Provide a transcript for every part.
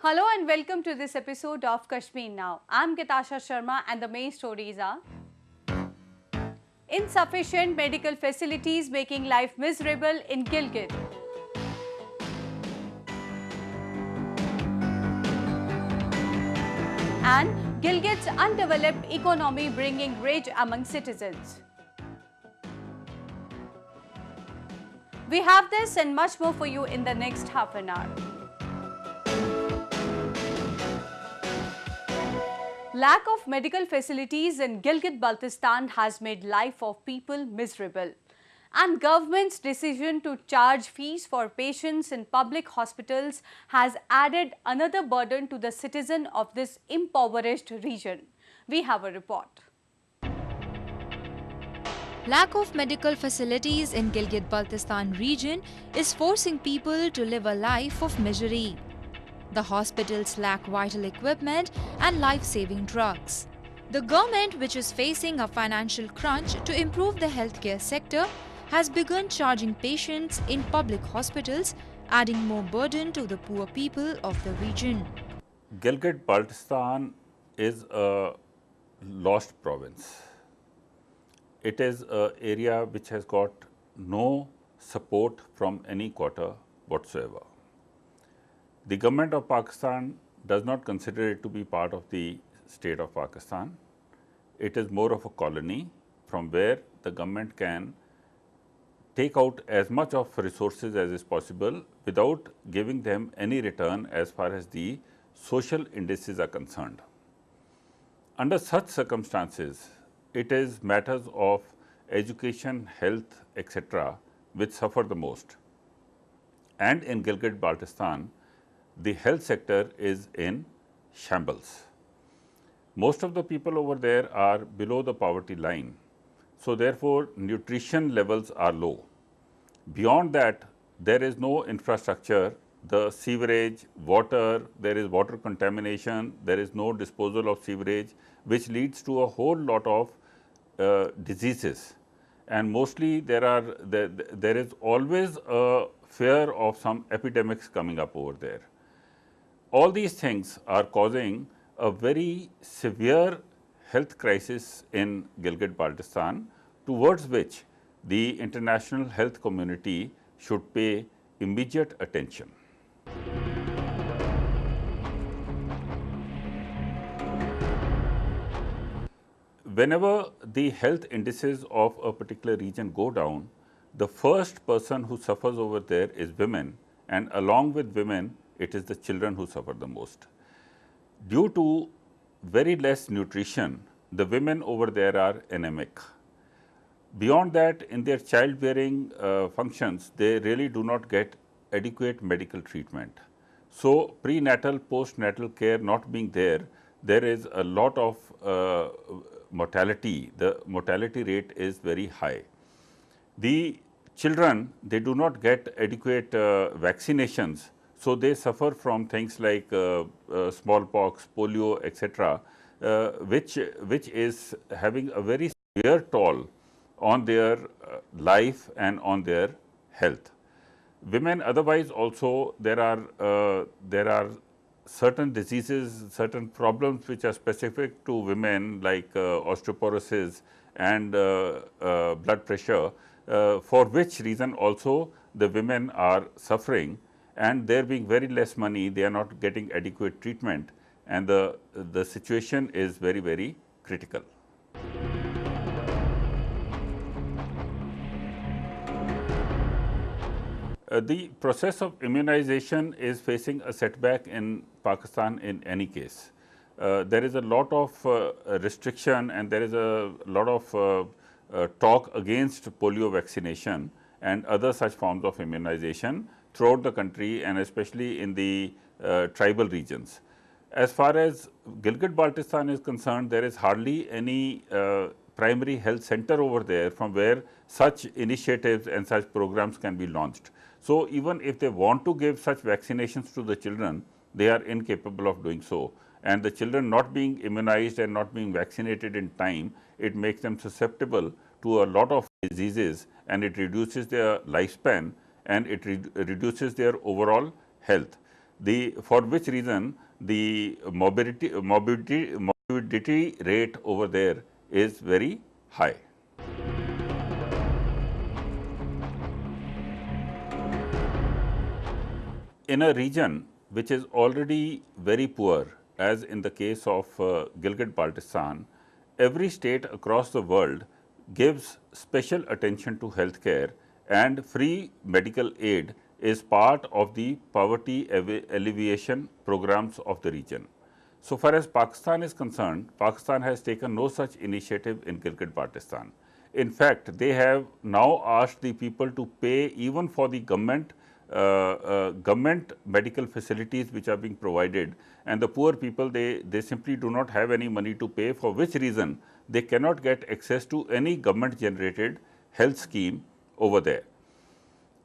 Hello and welcome to this episode of Kashmir Now. I'm Gitasha Sharma and the main stories are insufficient medical facilities making life miserable in Gilgit. And Gilgit's undeveloped economy bringing rage among citizens. We have this and much more for you in the next half an hour. Lack of medical facilities in Gilgit-Baltistan has made life of people miserable. And government's decision to charge fees for patients in public hospitals has added another burden to the citizen of this impoverished region. We have a report. Lack of medical facilities in Gilgit-Baltistan region is forcing people to live a life of misery. The hospitals lack vital equipment and life-saving drugs. The government, which is facing a financial crunch to improve the healthcare sector, has begun charging patients in public hospitals, adding more burden to the poor people of the region. Gilgit-Baltistan is a lost province. It is an area which has got no support from any quarter whatsoever. The government of Pakistan does not consider it to be part of the state of Pakistan. It is more of a colony from where the government can take out as much of resources as is possible without giving them any return as far as the social indices are concerned. Under such circumstances, it is matters of education, health, etc., which suffer the most. And in Gilgit-Baltistan, the health sector is in shambles. Most of the people over there are below the poverty line. So, therefore, nutrition levels are low. Beyond that, there is no infrastructure, the sewerage, water, there is water contamination, there is no disposal of sewerage, which leads to a whole lot of diseases. And mostly there is always a fear of some epidemics coming up over there. All these things are causing a very severe health crisis in Gilgit-Baltistan, towards which the international health community should pay immediate attention. Whenever the health indices of a particular region go down, the first person who suffers over there is women, and along with women, it is the children who suffer the most. Due to very less nutrition, the women over there are anemic. Beyond that, in their childbearing functions, they really do not get adequate medical treatment. So, prenatal, postnatal care not being there, there is a lot of mortality. The mortality rate is very high. The children, they do not get adequate vaccinations. So, they suffer from things like smallpox, polio, etc., which is having a very severe toll on their life and on their health. Women otherwise also there are certain diseases, certain problems which are specific to women like osteoporosis and blood pressure, for which reason also the women are suffering, and there being very less money, they are not getting adequate treatment, and the situation is very, very critical. The process of immunization is facing a setback in Pakistan in any case. There is a lot of restriction, and there is a lot of talk against polio vaccination and other such forms of immunization throughout the country, and especially in the tribal regions. As far as Gilgit-Baltistan is concerned, there is hardly any primary health center over there from where such initiatives and such programs can be launched. So, even if they want to give such vaccinations to the children, they are incapable of doing so, and the children not being immunized and not being vaccinated in time, it makes them susceptible to a lot of diseases, and it reduces their lifespan, and it reduces their overall health. for which reason the morbidity rate over there is very high. In a region which is already very poor, as in the case of Gilgit-Baltistan, every state across the world gives special attention to healthcare, and free medical aid is part of the poverty alleviation programs of the region. So far as Pakistan is concerned, Pakistan has taken no such initiative in Gilgit-Baltistan. In fact, they have now asked the people to pay even for the government medical facilities which are being provided, and the poor people, they simply do not have any money to pay, for which reason they cannot get access to any government generated health scheme over there.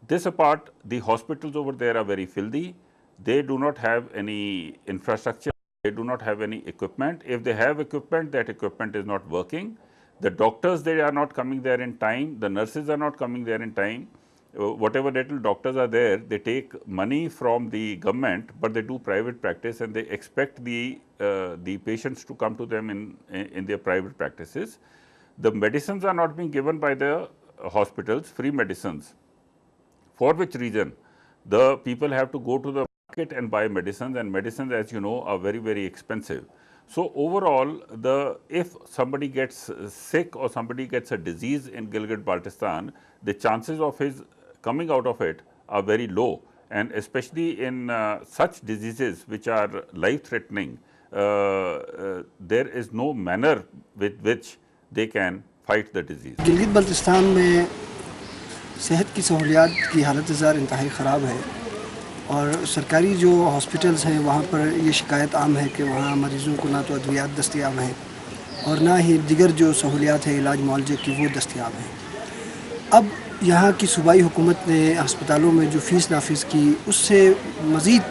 This apart, the hospitals over there are very filthy. They do not have any infrastructure, they do not have any equipment. If they have equipment, that equipment is not working. The doctors, they are not coming there in time, the nurses are not coming there in time. Whatever little doctors are there, they take money from the government, but they do private practice, and they expect the patients to come to them in their private practices. The medicines are not being given by the hospitals, free medicines, for which reason the people have to go to the market and buy medicines, and medicines, as you know, are very, very expensive. So overall, if somebody gets sick or somebody gets a disease in Gilgit-Baltistan, the chances of his coming out of it are very low, and especially in such diseases which are life-threatening, there is no manner with which they can fight the disease. Gilgit-Baltistan में सेहत की सहूलियात की हालत ज़ार इंतहाई ख़राब है, और सरकारी जो हॉस्पिटल्स हैं वहाँ पर ये शिकायत आम है कि वहाँ मरीज़ों को ना तो अद्वियात दस्तयाब हैं और ना ही दिगर जो सहूलियात है इलाज मुआलजे की वो दस्तयाब हैं। अब यहाँ की सूबाई हुकूमत ने अस्पतालों में जो फ़ीस नाफिज की, उससे मज़ीद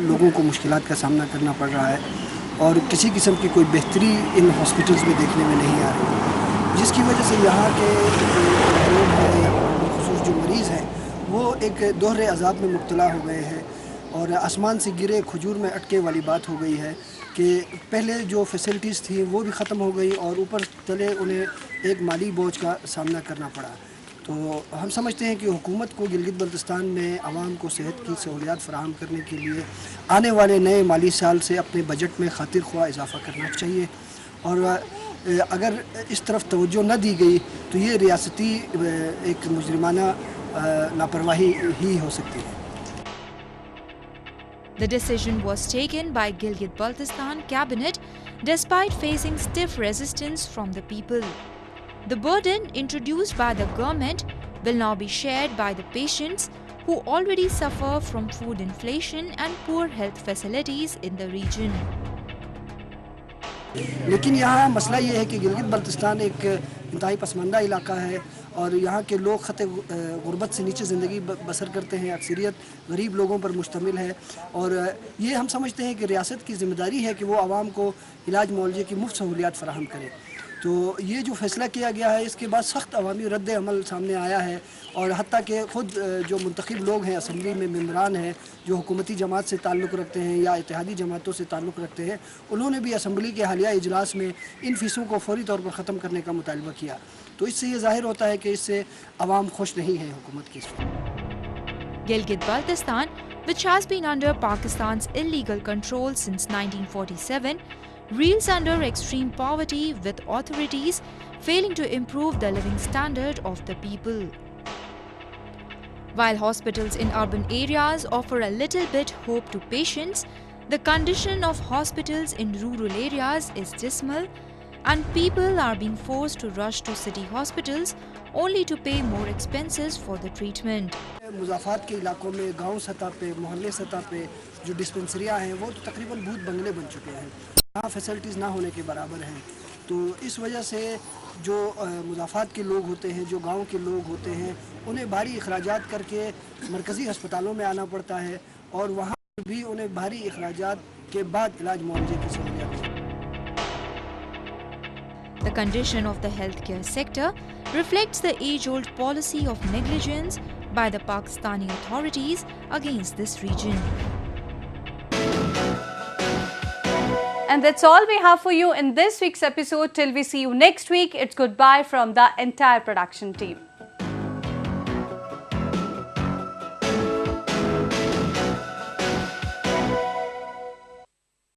लोगों को मुश्किलात का सामना करना पड़ रहा है, और किसी किस्म की कोई बेहतरी इन हॉस्पिटल्स में देखने में नहीं आ रही, जिसकी वजह से यहाँ के लोग हैं, ख़ुसूस जो मरीज़ हैं, वो एक दोहरे अज़ाब में मुब्तला हो गए हैं, और आसमान से गिरे खजूर में अटके वाली बात हो गई है कि पहले जो फैसिलिटीज़ थी वो भी ख़त्म हो गई, और ऊपर तले उन्हें एक माली बोझ का सामना करना पड़ा। तो हम समझते हैं कि हुकूमत को गिलगित-बल्तिस्तान में आवाम को सेहत की सहूलियात फ़राहम करने के लिए आने वाले नए माली साल से अपने बजट में खातिर ख्वाह इजाफ़ा करना चाहिए, और अगर इस तरफ तवज्जो न दी गई तो ये रियासती एक मुजरिमाना लापरवाही ही हो सकती है। The decision was taken by Gilgit-Baltistan cabinet despite facing stiff resistance from the people. The burden introduced by the government will now be shared by the patients who already suffer from food inflation and poor health facilities in the region. लेकिन यहाँ मसला ये है कि गिलगित-बल्तिस्तान एक इंतहाई पसमानदा इलाका है, और यहाँ के लोग ख़त गुरबत से नीचे ज़िंदगी बसर करते हैं, अक्सरियत गरीब लोगों पर मुश्तमिल है, और ये हम समझते हैं कि रियासत की ज़िम्मेदारी है कि वो आवाम को इलाज मुआलजे की मुफ्त सहूलियात फ़राहम करे। तो ये जो फ़ैसला किया गया है, इसके बाद सख्त अवामी रद्द अमल सामने आया है, और हत्ता कि ख़ुद जो मुंतखब लोग हैं असम्बली में मेम्बरान हैं जो हुकूमती जमात से ताल्लुक़ रखते हैं या इत्तेहादी जमातों से ताल्लुक़ रखते हैं, उन्होंने भी असम्बली के हालिया इजलास में इन फ़ीसों को फौरी तौर पर ख़त्म करने का मुतालबा किया। तो इससे ये ज़ाहिर होता है कि इससे अवाम खुश नहीं है हुकूमत की। Gilgit-Baltistan, which has been under Pakistan's illegal control since 1947, reels under extreme poverty, with authorities failing to improve the living standard of the people. While hospitals in urban areas offer a little bit hope to patients, the condition of hospitals in rural areas is dismal, and people are being forced to rush to city hospitals only to pay more expenses for the treatment. मुज़ाफ़ात के इलाकों में गांव सतह पे, मोहल्ले सतह पे जो डिस्पेंसरियाँ हैं वो तो तकरीबन भूत बंगले बन चुके हैं, यहाँ फैसिलिटीज़ ना होने के बराबर हैं। तो इस वजह से जो मुज़ाफ़ात के लोग होते हैं, जो गांव के लोग होते हैं, उन्हें भारी अखराजात करके मरकज़ी अस्पतालों में आना पड़ता है, और वहाँ भी उन्हें भारी अखराजात के बाद इलाज मुआवजे की सहूलियत। The condition of the healthcare sector reflects the age-old policy of negligence by the Pakistani authorities against this region. And that's all we have for you in this week's episode. Till we see you next week, it's goodbye from the entire production team.